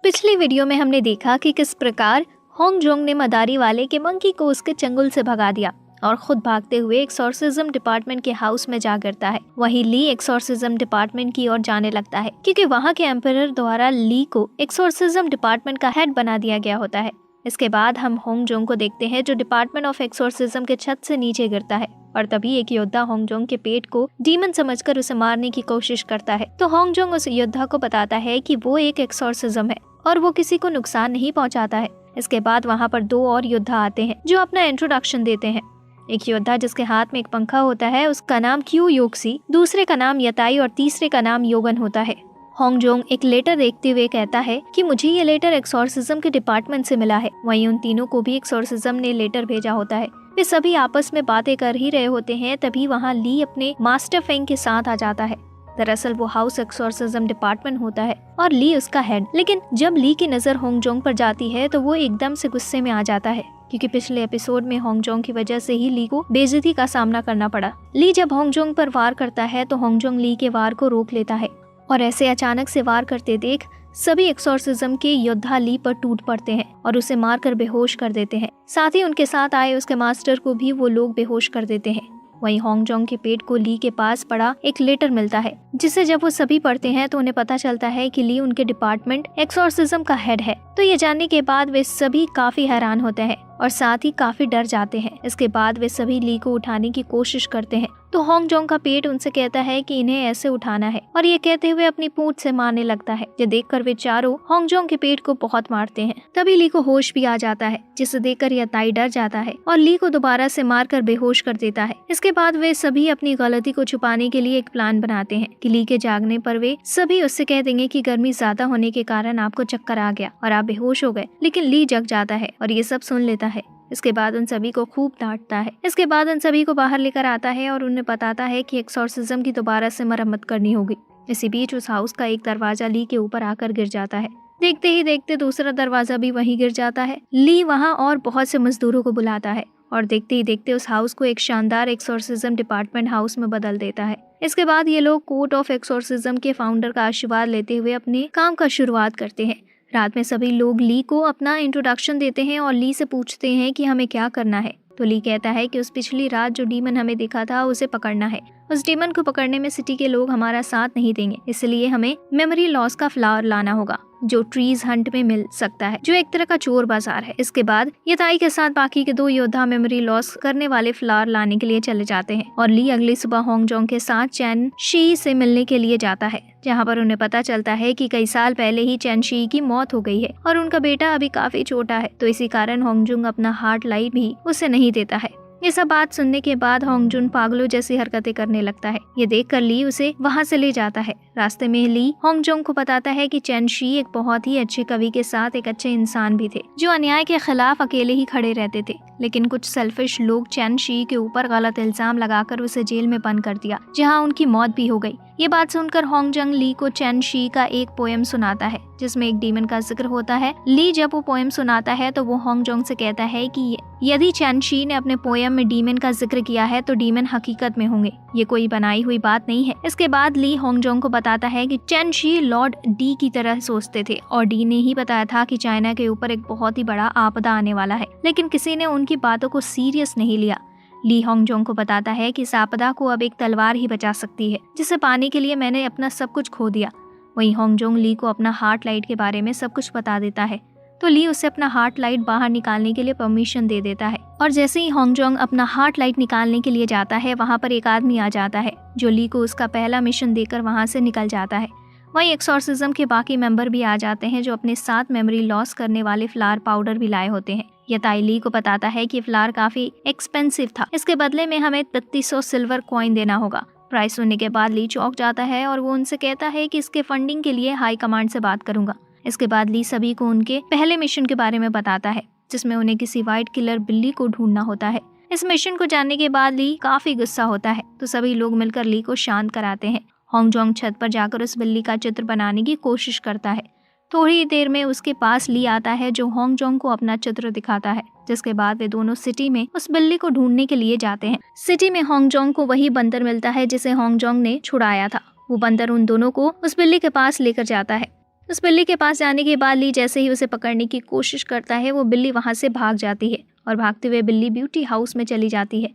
पिछली वीडियो में हमने देखा कि किस प्रकार होंगजोंग ने मदारी वाले के मंकी को उसके चंगुल से भगा दिया और खुद भागते हुए एक्सोर्सिज्म डिपार्टमेंट के हाउस में जा गिरता है। वहीं ली एक्सोर्सिज्म डिपार्टमेंट की ओर जाने लगता है क्योंकि वहां के एम्परर द्वारा ली को एक्सोर्सिज्म डिपार्टमेंट का हेड बना दिया गया होता है। इसके बाद हम होंगजोंग को देखते हैं जो डिपार्टमेंट ऑफ एक्सोर्सिज्म के छत से नीचे गिरता है और तभी एक योद्धा होंगजोंग के पेट को डीमन समझकर उसे मारने की कोशिश करता है। तो होंगजोंग उस योद्धा को बताता है कि वो एक एक्सोर्सिज्म है और वो किसी को नुकसान नहीं पहुंचाता है। इसके बाद वहाँ पर दो और योद्धा आते हैं जो अपना इंट्रोडक्शन देते हैं। एक योद्धा जिसके हाथ में एक पंखा होता है उसका नाम क्यू योक्सी, दूसरे का नाम यताई और तीसरे का नाम योगन होता है। होंगजोंग एक लेटर देखते हुए कहता है कि मुझे ये लेटर एक्सोर्सिज्म के डिपार्टमेंट से मिला है। वहीं उन तीनों को भी एक्सोर्सिज्म ने लेटर भेजा होता है। वे सभी आपस में बातें कर ही रहे होते हैं, तभी वहाँ ली अपने मास्टर फेंग के साथ आ जाता है। दरअसल वो हाउस एक्सोर्सिज्म डिपार्टमेंट होता है और ली उसका हेड। लेकिन जब ली की नजर होंगजोंग पर जाती है तो वो एकदम से गुस्से में आ जाता है क्योंकि पिछले एपिसोड में होंगजोंग की वजह से ही ली को बेइज्जती का सामना करना पड़ा। ली जब होंगजोंग पर वार करता है तो होंगजोंग ली के वार को रोक लेता है और ऐसे अचानक से वार करते देख सभी एक्सोर्सिज्म के योद्धा ली पर टूट पड़ते हैं और उसे मारकर बेहोश कर देते हैं। साथ ही उनके साथ आए उसके मास्टर को भी वो लोग बेहोश कर देते हैं। वहीं होंगजोंग के पेट को ली के पास पड़ा एक लेटर मिलता है जिसे जब वो सभी पढ़ते हैं तो उन्हें पता चलता है कि ली उनके डिपार्टमेंट एक्सोर्सिज्म का हेड है। तो ये जानने के बाद वे सभी काफी हैरान होते हैं और साथ ही काफी डर जाते हैं। इसके बाद वे सभी ली को उठाने की कोशिश करते हैं तो होंगजोंग का पेट उनसे कहता है कि इन्हें ऐसे उठाना है और ये कहते हुए अपनी पूंछ से मारने लगता है। ये देखकर वे चारों होंगजोंग के पेट को बहुत मारते हैं। तभी ली को होश भी आ जाता है जिसे देखकर यताई डर जाता है और ली को दोबारा से मारकर बेहोश कर देता है। इसके बाद वे सभी अपनी गलती को छुपाने के लिए एक प्लान बनाते हैं कि ली के जागने पर वे सभी उससे कह देंगे कि गर्मी ज्यादा होने के कारण आपको चक्कर आ गया और आप बेहोश हो गए। लेकिन ली जग जाता है और ये सब सुन लेता है। इसके बाद उन सभी को खूब डांटता है। इसके बाद उन सभी को बाहर लेकर आता है और उन्हें बताता है कि एक्सोर्सिज्म की दोबारा से मरम्मत करनी होगी। इसी बीच उस हाउस का एक दरवाजा ली के ऊपर आकर गिर जाता है। देखते ही देखते दूसरा दरवाजा भी वहीं गिर जाता है। ली वहां और बहुत से मजदूरों को बुलाता है और देखते ही देखते उस हाउस को एक शानदार एक्सोर्सिज्म डिपार्टमेंट हाउस में बदल देता है। इसके बाद ये लोग कोर्ट ऑफ एक्सोर्सिज्म के फाउंडर का आशीर्वाद लेते हुए अपने काम का शुरुआत करते हैं। रात में सभी लोग ली को अपना इंट्रोडक्शन देते हैं और ली से पूछते हैं कि हमें क्या करना है। तो ली कहता है कि उस पिछली रात जो डीमन हमें दिखा था उसे पकड़ना है। उस डीमन को पकड़ने में सिटी के लोग हमारा साथ नहीं देंगे, इसलिए हमें मेमोरी लॉस का फ्लावर लाना होगा जो ट्रीज हंट में मिल सकता है, जो एक तरह का चोर बाजार है। इसके बाद यताई के साथ बाकी के दो योद्धा मेमोरी लॉस करने वाले फ्लावर लाने के लिए चले जाते हैं और ली अगली सुबह होंगजोंग के साथ चैन शी से मिलने के लिए जाता है, जहाँ पर उन्हें पता चलता है कि कई साल पहले ही चैन शी की मौत हो गई है और उनका बेटा अभी काफी छोटा है। तो इसी कारण होंगजोंग अपना हार्ट लाइट भी उसे नहीं देता है। ये सब बात सुनने के बाद होंगजुन पागलों जैसी हरकतें करने लगता है। ये देखकर ली उसे वहाँ से ले जाता है। रास्ते में ली होंगजोंग को बताता है कि चैन शी एक बहुत ही अच्छे कवि के साथ एक अच्छे इंसान भी थे जो अन्याय के खिलाफ अकेले ही खड़े रहते थे। लेकिन कुछ सेल्फिश लोग चैन शी के ऊपर गलत इल्जाम लगाकर उसे जेल में बंद कर दिया, जहाँ उनकी मौत भी हो गई। ये बात सुनकर होंगजोंग ली को चैन शी का एक पोएम सुनाता है जिसमें एक डीमन का जिक्र होता है। ली जब वो पोएम सुनाता है तो वो होंगजोंग से कहता है कि यदि चैन शी ने अपने पोएम में डीमन का जिक्र किया है तो डीमन हकीकत में होंगे, ये कोई बनाई हुई बात नहीं है। इसके बाद ली होंगजोंग को बताता है कि चैन शी लॉर्ड डी की तरह सोचते थे और डी ने ही बताया था कि चाइना के ऊपर एक बहुत ही बड़ा आपदा आने वाला है, लेकिन किसी ने उनकी बातों को सीरियस नहीं लिया। ली होंगजोंग को बताता है कि इस आपदा को अब एक तलवार ही बचा सकती है, जिसे पाने के लिए मैंने अपना सब कुछ खो दिया। वहीं होंगजोंग ली को अपना हार्ट लाइट के बारे में सब कुछ बता देता है तो ली उसे अपना हार्ट लाइट बाहर निकालने के लिए परमिशन दे देता है। और जैसे ही होंगजोंग अपना हार्ट लाइट निकालने के लिए जाता है वहाँ पर एक आदमी आ जाता है जो ली को उसका पहला मिशन देकर वहाँ से निकल जाता है। वहीं एक्सोर्सिज्म के बाकी मेंबर भी आ जाते हैं जो अपने साथ मेमोरी लॉस करने वाले फ्लावर पाउडर भी लाए होते हैं। यताई ली को बताता है कि फ्लावर काफी एक्सपेंसिव था, इसके बदले में हमें 3300 सिल्वर कॉइन देना होगा। प्राइस सुनने के बाद ली चौंक जाता है और वो उनसे कहता है कि इसके फंडिंग के लिए हाई कमांड से बात करूंगा। इसके बाद ली सभी को उनके पहले मिशन के बारे में बताता है जिसमें उन्हें किसी व्हाइट किलर बिल्ली को ढूंढना होता है। इस मिशन को जानने के बाद ली काफी गुस्सा होता है तो सभी लोग मिलकर ली को शांत कराते हैं। होंगजोंग छत पर जाकर उस बिल्ली का चित्र बनाने की कोशिश करता है। थोड़ी देर में उसके पास ली आता है जो होंगजोंग को अपना चित्र दिखाता है, जिसके बाद वे दोनों सिटी में उस बिल्ली को ढूंढने के लिए जाते हैं। सिटी में होंगजोंग को वही बंदर मिलता है जिसे होंगजोंग ने छुड़ाया था। वो बंदर उन दोनों को उस बिल्ली के पास लेकर जाता है। उस बिल्ली के पास जाने के बाद ली जैसे ही उसे पकड़ने की कोशिश करता है वो बिल्ली वहां से भाग जाती है और भागते हुए बिल्ली ब्यूटी हाउस में चली जाती है।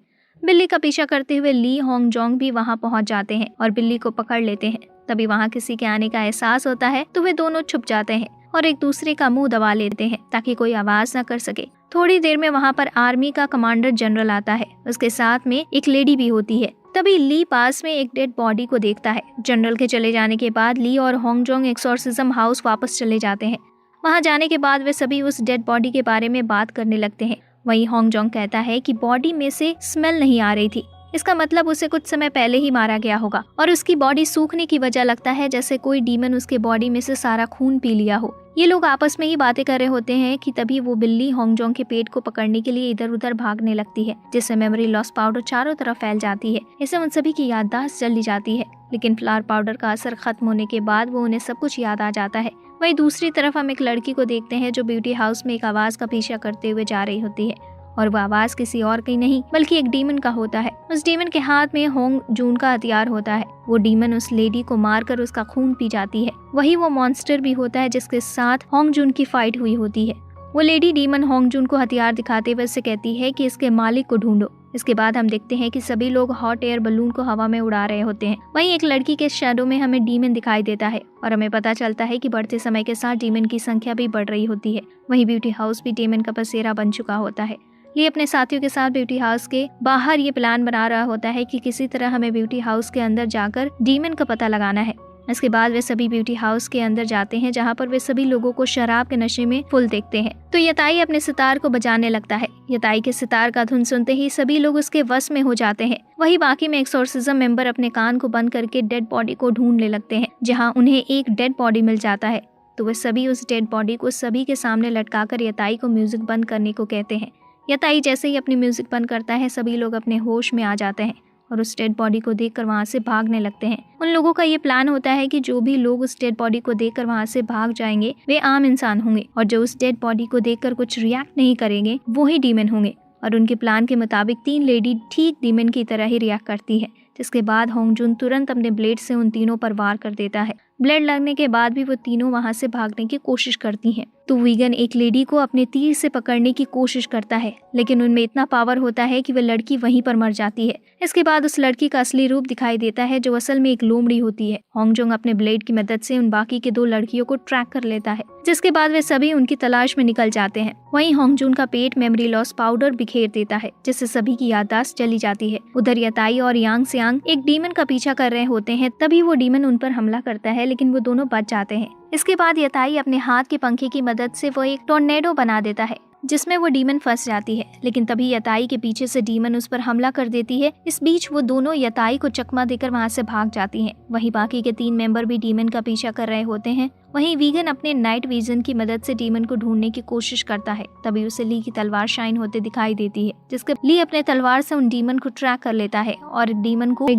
बिल्ली का पीछा करते हुए ली होंगजोंग भी वहां पहुंच जाते हैं और बिल्ली को पकड़ लेते हैं। तभी वहां किसी के आने का एहसास होता है तो वे दोनों छुप जाते हैं और एक दूसरे का मुंह दबा लेते हैं ताकि कोई आवाज न कर सके। थोड़ी देर में वहां पर आर्मी का कमांडर जनरल आता है, उसके साथ में एक लेडी भी होती है। तभी ली पास में एक डेड बॉडी को देखता है। जनरल के चले जाने के बाद ली और होंगजोंग एक्सोर्सिज्म हाउस वापस चले जाते हैं। वहां जाने के बाद वे सभी उस डेड बॉडी के बारे में बात करने लगते हैं। वहीं होंगजोंग कहता है कि बॉडी में से स्मेल नहीं आ रही थी, इसका मतलब उसे कुछ समय पहले ही मारा गया होगा और उसकी बॉडी सूखने की वजह लगता है जैसे कोई डीमन उसके बॉडी में से सारा खून पी लिया हो। ये लोग आपस में ही बातें कर रहे होते हैं कि तभी वो बिल्ली होंगजोंग के पेट को पकड़ने के लिए इधर उधर भागने लगती है, जिससे मेमोरी लॉस पाउडर चारों तरफ फैल जाती है। इससे उन सभी की याददाश्त जल्दी जाती है, लेकिन फ्लावर पाउडर का असर खत्म होने के बाद वो उन्हें सब कुछ याद आ जाता है। वहीं दूसरी तरफ हम एक लड़की को देखते हैं जो ब्यूटी हाउस में एक आवाज का पीछा करते हुए जा रही होती है और वह आवाज किसी और की नहीं बल्कि एक डीमन का होता है। उस डीमन के हाथ में होंग जून का हथियार होता है। वो डीमन उस लेडी को मारकर उसका खून पी जाती है। वही वो मॉन्स्टर भी होता है जिसके साथ होंग जून की फाइट हुई होती है। वो लेडी डीमन होंग जून को हथियार दिखाते हुए उससे कहती है कि इसके मालिक को ढूंढो। इसके बाद हम देखते हैं कि सभी लोग हॉट एयर बलून को हवा में उड़ा रहे होते हैं। वहीं एक लड़की के शैडो में हमें डीमन दिखाई देता है और हमें पता चलता है कि बढ़ते समय के साथ डीमन की संख्या भी बढ़ रही होती है। वहीं ब्यूटी हाउस भी डीमन का बसेरा बन चुका होता है। ये अपने साथियों के साथ ब्यूटी हाउस के बाहर ये प्लान बना रहा होता है कि किसी तरह हमें ब्यूटी हाउस के अंदर जाकर डीमन का पता लगाना है। इसके बाद वे सभी ब्यूटी हाउस के अंदर जाते हैं जहाँ पर वे सभी लोगों को शराब के नशे में फुल देखते हैं। तो यताई अपने सितार को बजाने लगता है। यताई के सितार का धुन सुनते ही सभी लोग उसके वश में हो जाते हैं। वही बाकी में एक्सोर्सिज्म मेंबर अपने कान को बंद करके डेड बॉडी को ढूंढने लगते हैं, जहाँ उन्हें एक डेड बॉडी मिल जाता है। तो वे सभी उस डेड बॉडी को सभी के सामने लटकाकर यताई को म्यूजिक बंद करने को कहते हैं। यताई जैसे ही अपनी म्यूजिक बंद करता है सभी लोग अपने होश में आ जाते हैं और उस डेड बॉडी को देखकर वहां से भागने लगते हैं। उन लोगों का ये प्लान होता है कि जो भी लोग उस डेड बॉडी को देखकर वहां से भाग जाएंगे वे आम इंसान होंगे और जो उस डेड बॉडी को देखकर कुछ रिएक्ट नहीं करेंगे वो ही डीमन होंगे। और उनके प्लान के मुताबिक 3 लेडी ठीक डीमन की तरह ही रिएक्ट करती है, जिसके बाद होंगजून तुरंत अपने ब्लेड से उन तीनों पर वार कर देता है। ब्लेड लगने के बाद भी वो तीनों वहां से भागने की कोशिश करती हैं। तो वीगन एक लेडी को अपने तीर से पकड़ने की कोशिश करता है, लेकिन उनमें इतना पावर होता है कि वह लड़की वहीं पर मर जाती है। इसके बाद उस लड़की का असली रूप दिखाई देता है जो असल में एक लोमड़ी होती है। होंगजोंग अपने ब्लेड की मदद से उन बाकी के 2 लड़कियों को ट्रैक कर लेता है, जिसके बाद वे सभी उनकी तलाश में निकल जाते हैं। वहीं होंगजून का पेट मेमोरी लॉस पाउडर बिखेर देता है, जिससे सभी की याददाश्त चली जाती है। उधर यताई और यांग सियांग एक डीमन का पीछा कर रहे होते हैं। तभी वो डीमन उन पर हमला करता है, लेकिन वो दोनों बच जाते हैं। इसके बाद यताई अपने हाथ के पंखे की मदद से वो एक टोर्नेडो बना देता है, जिसमें वो डीमन फंस जाती है। लेकिन तभी यताई के पीछे से डीमन उस पर हमला कर देती है। इस बीच वो दोनों यताई को चकमा देकर वहां से भाग जाती हैं। वहीं बाकी के 3 मेंबर भी डीमन का पीछा कर रहे होते हैं। वहीं वीगन अपने नाइट विजन की मदद से डीमन को ढूंढने की कोशिश करता है। तभी उसे ली की तलवार शाइन होते दिखाई देती है, जिसके ली अपने तलवार से उन डीमन को ट्रैक कर लेता है और एक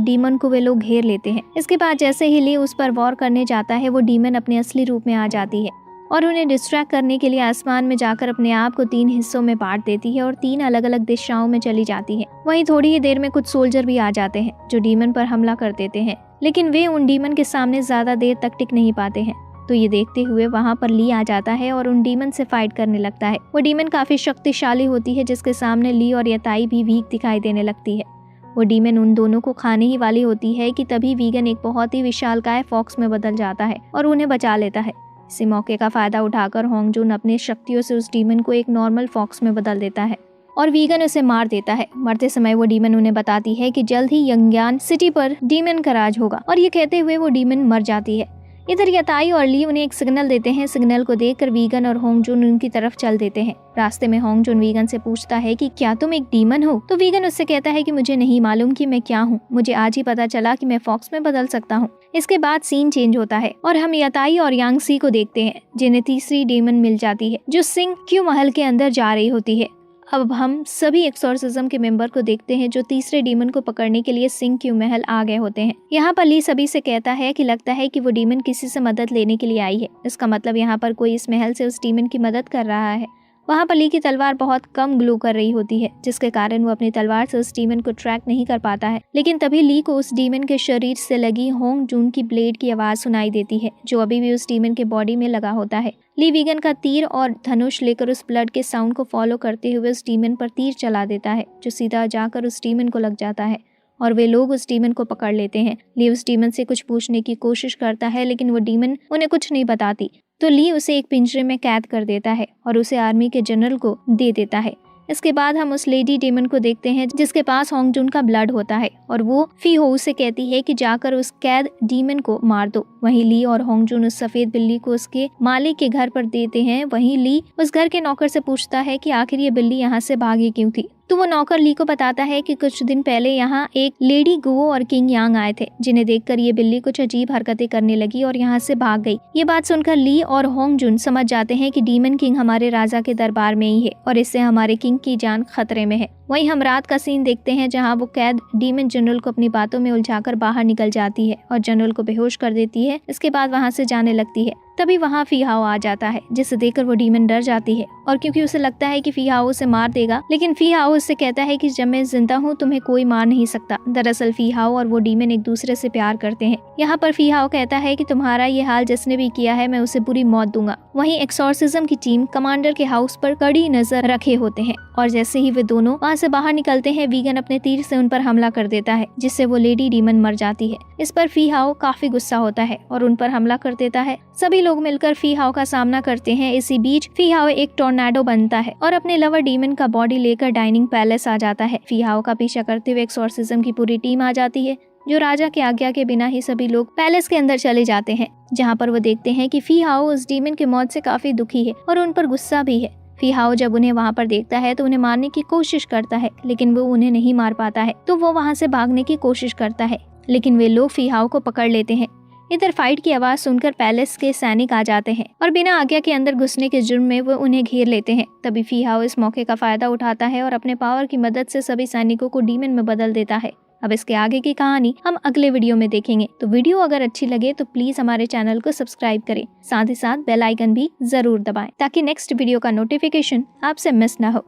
डीमन को वे लोग घेर लेते हैं। इसके बाद जैसे ही ली उस पर वॉर करने जाता है वो डीमन अपने असली रूप में आ जाती है और उन्हें डिस्ट्रैक्ट करने के लिए आसमान में जाकर अपने आप को 3 हिस्सों में बांट देती है और 3 अलग अलग दिशाओं में चली जाती है। वहीं थोड़ी ही देर में कुछ सोल्जर भी आ जाते हैं जो डीमन पर हमला कर देते हैं, लेकिन वे उन डीमन के सामने ज्यादा देर तक टिक नहीं पाते हैं। तो ये देखते हुए वहाँ पर ली आ जाता है और उन डीमन से फाइट करने लगता है। वो डीमन काफी शक्तिशाली होती है, जिसके सामने ली और यताई भी वीक दिखाई देने लगती है। वो डीमन उन दोनों को खाने ही वाली होती है कि तभी वीगन एक बहुत ही विशालकाय फॉक्स में बदल जाता है और उन्हें बचा लेता है। इसी मौके का फायदा उठाकर होंगजून अपनी शक्तियों से उस डीमन को एक नॉर्मल फॉक्स में बदल देता है और वीगन उसे मार देता है। मरते समय वो डीमन उन्हें बताती है कि जल्द ही यंगयान सिटी पर डीमन का राज होगा और ये कहते हुए वो डीमन मर जाती है। इधर यताई और ली उन्हें एक सिग्नल देते हैं। सिग्नल को देखकर वीगन और होंगजून उनकी तरफ चल देते हैं। रास्ते में होंगजून वीगन से पूछता है कि क्या तुम एक डीमन हो? तो वीगन उससे कहता है कि मुझे नहीं मालूम कि मैं क्या हूँ, मुझे आज ही पता चला कि मैं फॉक्स में बदल सकता हूँ। इसके बाद सीन चेंज होता है और हम यताई और यांगसी को देखते हैं, जिन्हें तीसरी डीमन मिल जाती है जो सिंह क्यू महल के अंदर जा रही होती है। अब हम सभी एक्सोर्सिज्म के मेंबर को देखते हैं जो तीसरे डीमन को पकड़ने के लिए सिंह क्यू महल आ गए होते हैं। यहाँ पर ली सभी से कहता है कि लगता है कि वो डीमन किसी से मदद लेने के लिए आई है। इसका मतलब यहाँ पर कोई इस महल से उस डीमन की मदद कर रहा है। वहाँ पर ली की तलवार बहुत कम ग्लो कर रही होती है, जिसके कारण वो अपनी तलवार से उस डीमन को ट्रैक नहीं कर पाता है। लेकिन तभी ली को उस डीमन के शरीर से लगी होंग जून की ब्लेड की आवाज सुनाई देती है, जो अभी भी उस डीमन के बॉडी में लगा होता है। ली वीगन का तीर और धनुष लेकर उस ब्लड के साउंड को फॉलो करते हुए उस डीमन पर तीर चला देता है, जो सीधा जाकर उस डीमन को लग जाता है और वे लोग उस डीमन को पकड़ लेते हैं। ली उस डीमन से कुछ पूछने की कोशिश करता है, लेकिन वो डीमन उन्हें कुछ नहीं बताती, तो ली उसे एक पिंजरे में कैद कर देता है और उसे आर्मी के जनरल को दे देता है। इसके बाद हम उस लेडी डीमन को देखते हैं जिसके पास होंग जून का ब्लड होता है और वो फी हो से कहती है कि जाकर उस कैद डीमन को मार दो। वहीं ली और होंग जून उस सफेद बिल्ली को उसके मालिक के घर पर देते हैं। वहीं ली उस घर के नौकर से पूछता है कि आखिर ये बिल्ली यहाँ से भागी क्यों थी, तो वो नौकर ली को बताता है कि कुछ दिन पहले यहाँ एक लेडी गुओ और किंग यांग आए थे, जिन्हें देखकर ये बिल्ली कुछ अजीब हरकतें करने लगी और यहाँ से भाग गई। ये बात सुनकर ली और होंग जून समझ जाते हैं कि डीमन किंग हमारे राजा के दरबार में ही है और इससे हमारे किंग की जान खतरे में है। वहीं हम रात का सीन देखते हैं जहाँ वो कैद डीमन जनरल को अपनी बातों में उलझाकर बाहर निकल जाती है और जनरल को बेहोश कर देती है। इसके बाद वहाँ से जाने लगती है। तभी वहाँ फी हाओ आ जाता है, जिसे देखकर वो डीमन डर जाती है और क्योंकि उसे लगता है कि फी हाओ उसे मार देगा, लेकिन फी हाओ उससे कहता है कि जब मैं जिंदा हूँ तुम्हें कोई मार नहीं सकता। दरअसल फी हाओ और वो डीमन एक दूसरे से प्यार करते हैं। यहाँ पर फी हाओ कहता है कि तुम्हारा ये हाल जिसने भी किया है मैं उसे बुरी मौत दूंगा। वहीं एक्सॉर्सिज्म की टीम कमांडर के हाउस पर कड़ी नजर रखे होते हैं और जैसे ही वे दोनों वहाँ से बाहर निकलते हैं, वीगन अपने तीर से उन पर हमला कर देता है, जिससे वो लेडी डीमन मर जाती है। इस पर फी हाओ काफी गुस्सा होता है और उन पर हमला कर देता है। सभी लोग मिलकर फी हाओ का सामना करते हैं। इसी बीच फी हाओ एक टोर्नाडो बनता है और अपने लवर डीमन का बॉडी लेकर डाइनिंग पैलेस आ जाता है। फी हाओ का पीछा करते हुए एक्सॉर्सिज्म की पूरी टीम आ जाती है, जो राजा के आज्ञा के बिना ही सभी लोग पैलेस के अंदर चले जाते हैं, जहाँ पर वो देखते हैं कि फी हाओ उस डीमन की मौत से काफी दुखी है और उन पर गुस्सा भी है। फी हाओ जब उन्हें वहाँ पर देखता है तो उन्हें मारने की कोशिश करता है, लेकिन वो उन्हें नहीं मार पाता है, तो वो वहाँ से भागने की कोशिश करता है, लेकिन वे लोग फी हाओ को पकड़ लेते हैं। इधर फाइट की आवाज सुनकर पैलेस के सैनिक आ जाते हैं और बिना आज्ञा के अंदर घुसने के जुर्म में वो उन्हें घेर लेते हैं। तभी फी हाओ इस मौके का फायदा उठाता है और अपने पावर की मदद से सभी सैनिकों को डीमन में बदल देता है। अब इसके आगे की कहानी हम अगले वीडियो में देखेंगे। तो वीडियो अगर अच्छी लगे तो प्लीज हमारे चैनल को सब्सक्राइब करें, साथ ही साथ बेल आइकन भी जरूर दबाएं ताकि नेक्स्ट वीडियो का नोटिफिकेशन आपसे मिस ना हो।